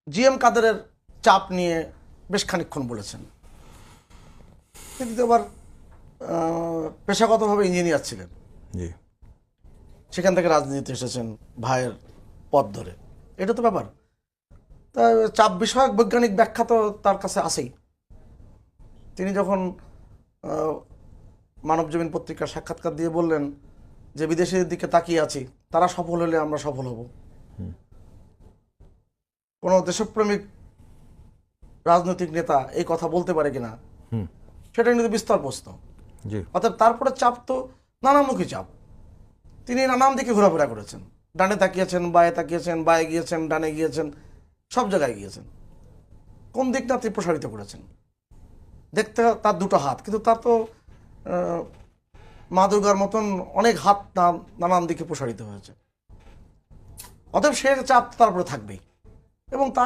GM কাদেরের চাপ নিয়ে বেশ খানিকক্ষণ বলেছেন। তিনি তো আবার পেশাগতভাবে ইঞ্জিনিয়ার ছিলেন, জি সেখান থেকে রাজনীতিতে এসেছেন ভাইয়ের পথ ধরে। এটা তো ব্যাপার। তা চাপ বিষয়ক বৈজ্ঞানিক ব্যাখ্যা তো তার কাছে আছেই। তিনি যখন মানবজমিন পত্রিকার সাক্ষাৎকার দিয়ে বললেন যে বিদেশিদের দিকে তাকিয়ে আছি, তারা সফল হলে আমরা সফল হব। কোনো দেশপ্রেমিক রাজনৈতিক নেতা এই কথা বলতে পারে কিনা সেটা কিন্তু বিস্তর প্রশ্ন। জি অর্থাৎ তারপরে চাপ তো নানামুখী চাপ। তিনি নানান দিকে ঘোরাফেরা করেছেন, ডানে তাকিয়েছেন, বায়ে তাকিয়েছেন, বায়ে গিয়েছেন, ডানে গিয়েছেন, সব জায়গায় গিয়েছেন। কোন দিকটা তিনি প্রসারিত করেছেন? দেখতে তার দুটো হাত, কিন্তু তার তো মা দুর্গার মতন অনেক হাত নানান দিকে প্রসারিত হয়েছে। অতএব সে চাপ তার উপরে থাকবেই এবং তার